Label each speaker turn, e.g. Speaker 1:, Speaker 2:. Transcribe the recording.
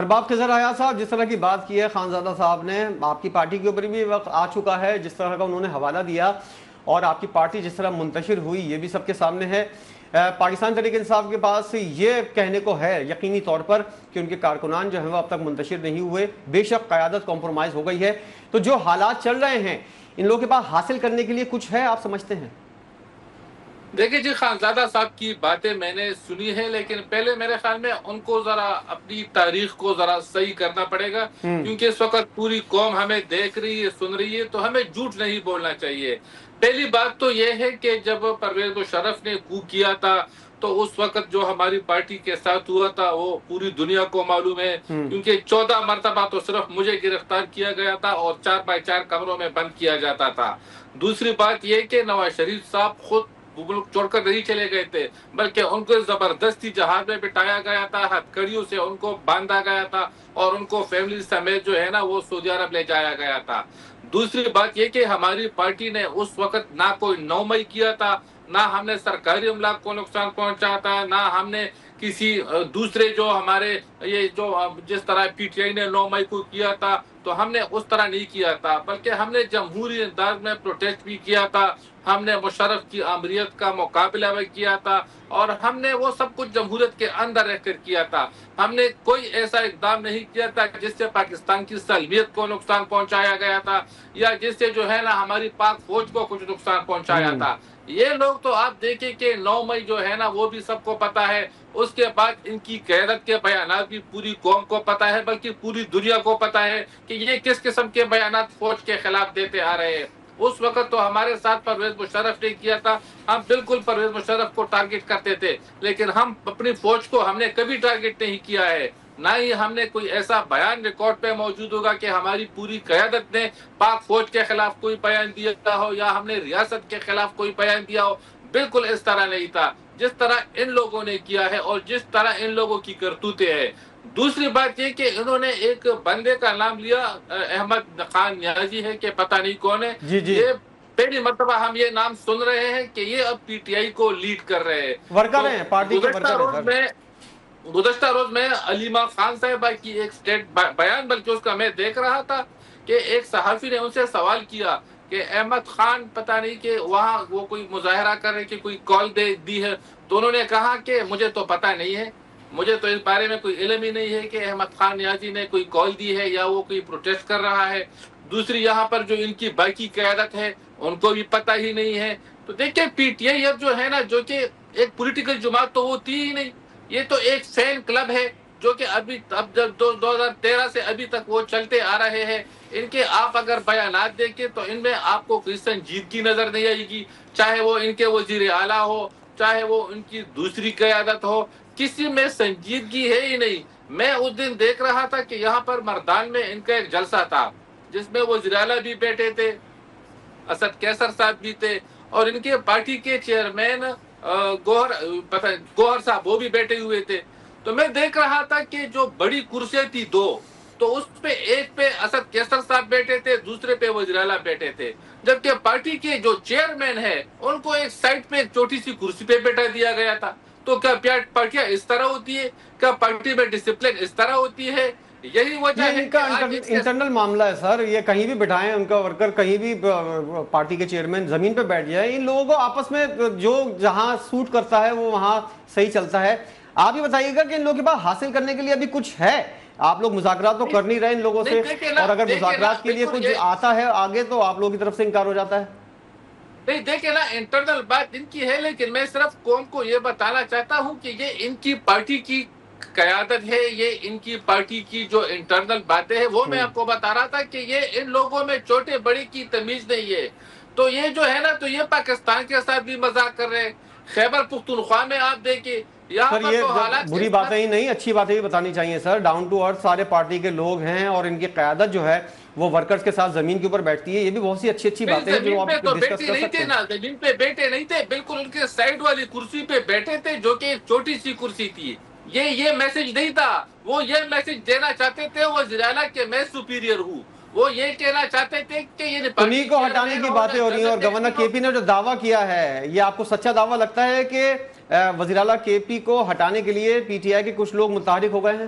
Speaker 1: ارباب خضر حیات صاحب، جس طرح کی بات کی ہے خانزادہ صاحب نے، آپ کی پارٹی کے اوپر بھی وقت آ چکا ہے، جس طرح کا انہوں نے حوالہ دیا اور آپ کی پارٹی جس طرح منتشر ہوئی یہ بھی سب کے سامنے ہے۔ پاکستان تحریک انصاف کے پاس یہ کہنے کو ہے یقینی طور پر کہ ان کے کارکنان جو ہیں وہ اب تک منتشر نہیں ہوئے، بے شک قیادت کمپرومائز ہو گئی ہے۔ تو جو حالات چل رہے ہیں ان لوگوں کے پاس حاصل کرنے کے لیے کچھ ہے، آپ سمجھتے ہیں؟
Speaker 2: دیکھیں جی، خانزادہ صاحب کی باتیں میں نے سنی ہے، لیکن پہلے میرے خیال میں ان کو ذرا اپنی تاریخ کو ذرا صحیح کرنا پڑے گا، کیونکہ اس وقت پوری قوم ہمیں دیکھ رہی ہے، سن رہی ہے، تو ہمیں جھوٹ نہیں بولنا چاہیے۔ پہلی بات تو یہ ہے کہ جب پرویز مشرف نے کو کیا تھا تو اس وقت جو ہماری پارٹی کے ساتھ ہوا تھا وہ پوری دنیا کو معلوم ہے، کیونکہ 14 مرتبہ تو صرف مجھے گرفتار کیا گیا تھا اور 4x4 کمروں میں بند کیا جاتا تھا۔ دوسری بات یہ کہ نواز شریف صاحب خود ملک چھوڑ کر نہیں چلے گئے تھے، بلکہ ان کو زبردستی جہاز میں بٹھایا گیا تھا، ہتھکڑیوں سے ان کو باندھا گیا تھا اور ان کو فیملی سمیت جو ہے نا وہ سعودی عرب لے جایا گیا تھا۔ دوسری بات یہ کہ ہماری پارٹی نے اس وقت نہ کوئی 9 مئی کیا تھا، نہ ہم نے سرکاری املاک کو نقصان پہنچایا تھا، نہ ہم نے کسی دوسرے جو ہمارے یہ جو جس طرح پی ٹی آئی نے 9 مئی کو کیا تھا تو ہم نے اس طرح نہیں کیا تھا، بلکہ ہم نے جمہوری انداز میں پروٹیسٹ بھی کیا تھا، ہم نے مشرف کی آمریت کا مقابلہ بھی کیا تھا اور ہم نے وہ سب کچھ جمہوریت کے اندر رہ کر کیا تھا۔ ہم نے کوئی ایسا اقدام نہیں کیا تھا جس سے پاکستان کی سالمیت کو نقصان پہنچایا گیا تھا یا جس سے جو ہے نا ہماری پاک فوج کو کچھ نقصان پہنچایا تھا۔ یہ لوگ تو آپ دیکھیں کہ 9 مئی جو ہے نا وہ بھی سب کو پتا ہے، اس کے بعد ان کی قیادت کے بیانات بھی پوری قوم کو پتا ہے، بلکہ پوری دنیا کو پتا ہے کہ یہ کس قسم کے بیانات فوج کے خلاف دیتے آ رہے ہیں۔ اس وقت تو ہمارے ساتھ پرویز مشرف نے کیا تھا، ہم بالکل پرویز مشرف کو ٹارگٹ کرتے تھے، لیکن ہم اپنی فوج کو ہم نے کبھی ٹارگٹ نہیں کیا ہے، نہ ہی ہم نے کوئی ایسا بیان ریکارڈ پہ موجود ہوگا کہ ہماری پوری قیادت نے پاک فوج کے خلاف کوئی بیان دیا ہو یا ہم نے ریاست کے خلاف کوئی بیان دیا ہو۔ بالکل اس طرح نہیں تھا جس طرح ان لوگوں نے کیا ہے اور جس طرح ان لوگوں کی کرتوتیں ہیں۔ دوسری بات یہ کہ انہوں نے ایک بندے کا نام لیا، احمد خان نیازی ہے کہ پتہ نہیں کون ہے،
Speaker 1: جی جی،
Speaker 2: یہ پہلی مرتبہ ہم یہ نام سن رہے ہیں کہ یہ اب پی ٹی آئی کو لیڈ کر رہے ہیں۔
Speaker 1: ورکر ہیں، پارٹی کے ورکر ہیں سر۔
Speaker 2: گزشتہ روز میں علیمہ خان صاحبہ کی ایک سٹیٹ بیان بلکہ اس کا میں دیکھ رہا تھا کہ ایک صحافی نے ان سے سوال کیا کہ احمد خان پتہ نہیں کہ وہاں وہ کوئی مظاہرہ کر رہے کہ کوئی کال دی ہے، تو انہوں نے کہا کہ مجھے تو پتہ نہیں ہے، مجھے تو اس بارے میں کوئی علم ہی نہیں ہے کہ احمد خان نیازی نے کوئی کال دی ہے یا وہ کوئی پروٹیسٹ کر رہا ہے۔ دوسری یہاں پر جو ان کی باقی قیادت ہے ان کو بھی پتہ ہی نہیں ہے۔ تو دیکھیں پی ٹی آئی اب جو ہے نا، جو کہ ایک پولیٹیکل جماعت تو ہوتی ہی نہیں، یہ تو ایک فین کلب ہے جو کہ اب جب 2013 سے ابھی تک وہ چلتے آ رہے ہیں۔ ان کے آپ اگر بیانات دیکھیں تو ان میں آپ کو کوئی سنجیدگی نظر نہیں آئے گی، چاہے وہ ان کے وزیر اعلیٰ ہو، چاہے وہ ان کی دوسری قیادت ہو، کسی میں سنجیدگی ہے ہی نہیں۔ میں اس دن دیکھ رہا تھا کہ یہاں پر مردان میں ان کا ایک جلسہ تھا جس میں وزیر اعلیٰ بھی بیٹھے تھے، اسد کیسر صاحب بھی تھے اور ان کے پارٹی کے چیئرمین گوہر صاحب وہ بھی بیٹھے ہوئے تھے۔ تو میں دیکھ رہا تھا کہ جو بڑی کرسیاں تھی دو، تو اس پہ ایک پہ اسد کیسر صاحب بیٹھے تھے، دوسرے پہ وزیر اعلیٰ بیٹھے تھے، جبکہ پارٹی کے جو چیئرمین ہے ان کو ایک سائڈ پہ ایک چھوٹی سی کرسی پہ بیٹھا دیا گیا تھا۔ تو کیا پارٹیاں اس طرح ہوتی ہے؟ کیا پارٹی میں ڈسپلن اس طرح ہوتی ہے؟ یہی وجہ
Speaker 1: یہ
Speaker 2: ہے
Speaker 1: ان
Speaker 2: کہ
Speaker 1: کا
Speaker 2: آج
Speaker 1: انٹرنل معاملہ ہے سر، یہ کہیں بھی بٹھائیں ان کا ورکر، کہیں بھی پارٹی کے چیئرمین زمین پہ بیٹھ جائیں، ان لوگوں کو آپس میں جو جہاں سوٹ کرتا ہے وہ وہاں صحیح چلتا ہے۔ آپ یہ بتائیے گا کہ ان لوگوں کے پاس حاصل کرنے کے لیے ابھی کچھ ہے؟ آپ لوگ مذاکرات تو کر نہیں رہے ان لوگوں سے، اور اگر مذاکرات کے لیے کچھ آتا ہے آگے تو آپ لوگوں کی طرف سے انکار ہو جاتا ہے۔
Speaker 2: نہیں دیکھیں نا، انٹرنل بات ان کی ہے، لیکن میں صرف قوم کو یہ بتانا چاہتا ہوں کہ یہ ان کی پارٹی کی قیادت ہے، یہ ان کی پارٹی کی جو انٹرنل باتیں ہیں وہ میں آپ کو بتا رہا تھا کہ یہ ان لوگوں میں چھوٹے بڑے کی تمیز نہیں ہے۔ تو یہ جو ہے نا، تو یہ پاکستان کے ساتھ بھی مذاق کر رہے ہیں۔ خیبر پختونخوا میں آپ دیکھیں، یہاں
Speaker 1: سر
Speaker 2: پر
Speaker 1: یہ
Speaker 2: تو حالات
Speaker 1: بری باتیں ہی نہیں، اچھی باتیں بھی بتانی چاہیے سر۔ ڈاؤن ٹو ارتھ سارے پارٹی کے لوگ ہیں اور ان کی قیادت جو ہے وہ ورکرز کے ساتھ زمین کے اوپر بیٹھتی ہے، یہ بھی بہت سی اچھی باتیں ہیں جو آپ
Speaker 2: زمین پہ تو
Speaker 1: ڈسکس
Speaker 2: بیٹھے
Speaker 1: کر
Speaker 2: نہیں
Speaker 1: سکتے
Speaker 2: تھے
Speaker 1: ہیں۔
Speaker 2: نا، زمین پہ بیٹھے نہیں تھے، بالکل ان کے سائیڈ والی کرسی پہ بیٹھے تھے جو کہ ایک چھوٹی سی کرسی تھی۔ یہ میسج نہیں تھا، وہ یہ میسج دینا چاہتے تھے وزیر اعلیٰ کہ میں سپیریئر ہوں، وہ یہ کہنا چاہتے تھے کہ یہ
Speaker 1: انہی کو ہٹانے کی باتیں ہو رہی ہیں، اور گورنر کے پی نے جو دعویٰ کیا ہے یہ آپ کو سچا دعویٰ لگتا ہے کہ وزیر اعلیٰ کے پی کو ہٹانے کے لیے پی ٹی آئی کے کچھ لوگ متحرک ہو گئے ہیں؟